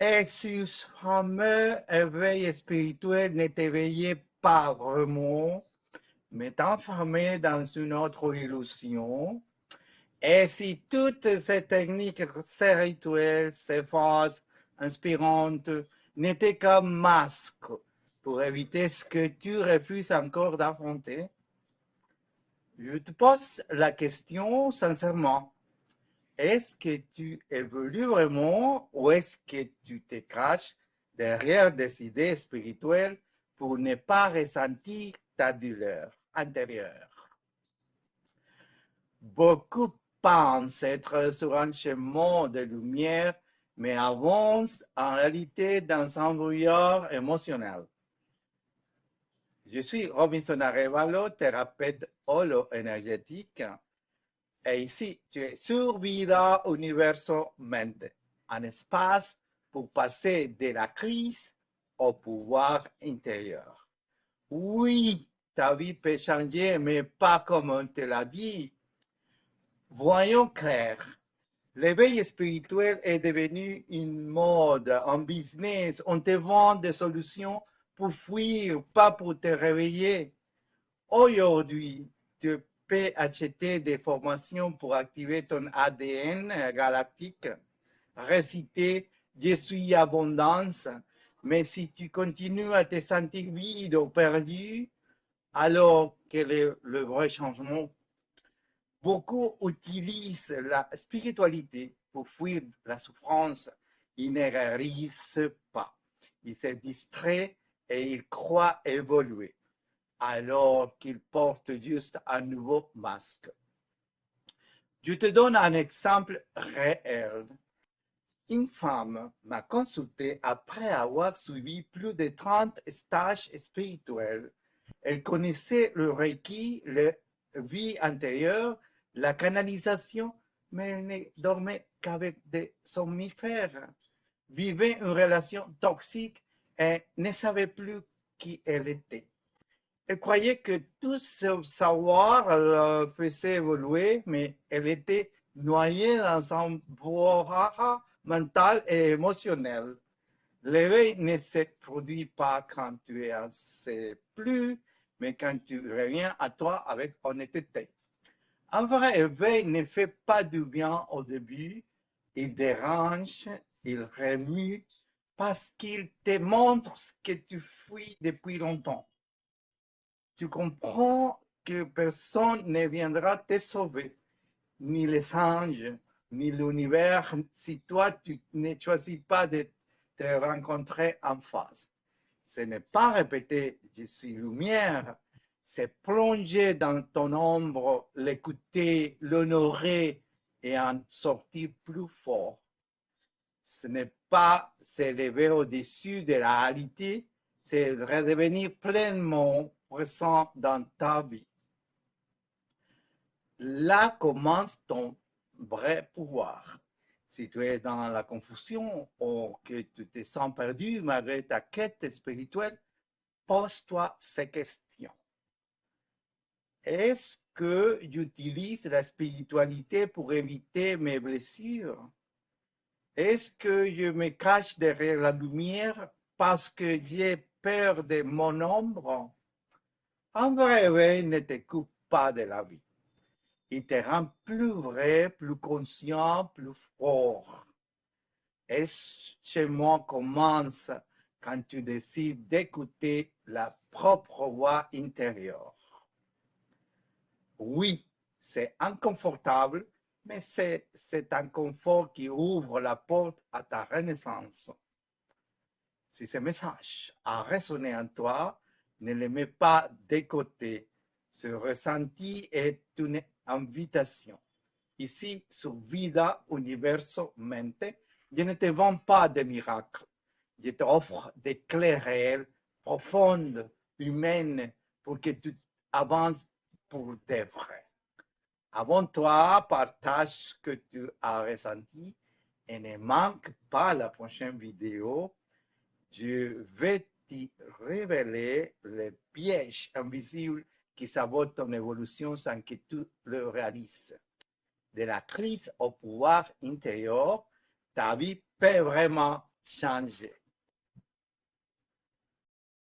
Et ce fameux éveil spirituel ne t'éveillait pas vraiment, mais t'enfermait dans une autre illusion. Et si toutes ces techniques, ces rituels, ces phases inspirantes n'étaient qu'un masque pour éviter ce que tu refuses encore d'affronter, je te pose la question sincèrement. Est-ce que tu évolues vraiment ou est-ce que tu te caches derrière des idées spirituelles pour ne pas ressentir ta douleur intérieure? Beaucoup pensent être sur un chemin de lumière, mais avancent en réalité dans un brouillard émotionnel. Je suis Robinson Arevalo, thérapeute holo-énergétique, et ici, tu es sur Vida Universo Mente, un espace pour passer de la crise au pouvoir intérieur. Oui, ta vie peut changer, mais pas comme on te l'a dit. Voyons clair. L'éveil spirituel est devenu une mode, un business. On te vend des solutions pour fuir, pas pour te réveiller. Aujourd'hui, tu peux acheter des formations pour activer ton ADN galactique, réciter Je suis abondance, mais si tu continues à te sentir vide ou perdu, alors quel est le vrai changement? Beaucoup utilisent la spiritualité pour fuir la souffrance. Ils ne réalisent pas. Ils se distraient et ils croient évoluer alors qu'ils portent juste un nouveau masque. Je te donne un exemple réel. Une femme m'a consulté après avoir suivi plus de 30 stages spirituels. Elle connaissait le Reiki, la vie antérieure, la canalisation, mais elle ne dormait qu'avec des somnifères, vivait une relation toxique et ne savait plus qui elle était. Elle croyait que tout ce savoir la faisait évoluer, mais elle était noyée dans un brouhaha mental et émotionnel. L'éveil ne se produit pas quand tu es assez plus, mais quand tu reviens à toi avec honnêteté. Un vrai éveil ne fait pas du bien au début, il dérange, il remue, parce qu'il te montre ce que tu fuis depuis longtemps. Tu comprends que personne ne viendra te sauver, ni les anges, ni l'univers, si toi tu ne choisis pas de te rencontrer en face. Ce n'est pas répéter je suis lumière, c'est plonger dans ton ombre, l'écouter, l'honorer et en sortir plus fort. Ce n'est pas s'élever au-dessus de la réalité, c'est redevenir pleinement présent dans ta vie. Là commence ton vrai pouvoir. Si tu es dans la confusion ou que tu te sens perdu malgré ta quête spirituelle, pose-toi ces questions. Est-ce que j'utilise la spiritualité pour éviter mes blessures? Est-ce que je me cache derrière la lumière parce que j'ai peur de mon ombre? Un vrai éveil ne te coupe pas de la vie. Il te rend plus vrai, plus conscient, plus fort. Et chez moi commence quand tu décides d'écouter la propre voix intérieure. Oui, c'est inconfortable, mais c'est cet inconfort qui ouvre la porte à ta renaissance. Si ce message a résonné en toi, ne le mets pas de côté. Ce ressenti est une invitation. Ici, sur Vida Universo Mente, je ne te vends pas de miracles. Je t'offre des clés réelles, profondes, humaines, pour que tu avances pour de vrai. Avant toi, partage ce que tu as ressenti et ne manque pas la prochaine vidéo. Je vais te révéler les pièges invisibles qui sabotent ton évolution sans que tu le réalises. De la crise au pouvoir intérieur, ta vie peut vraiment changer.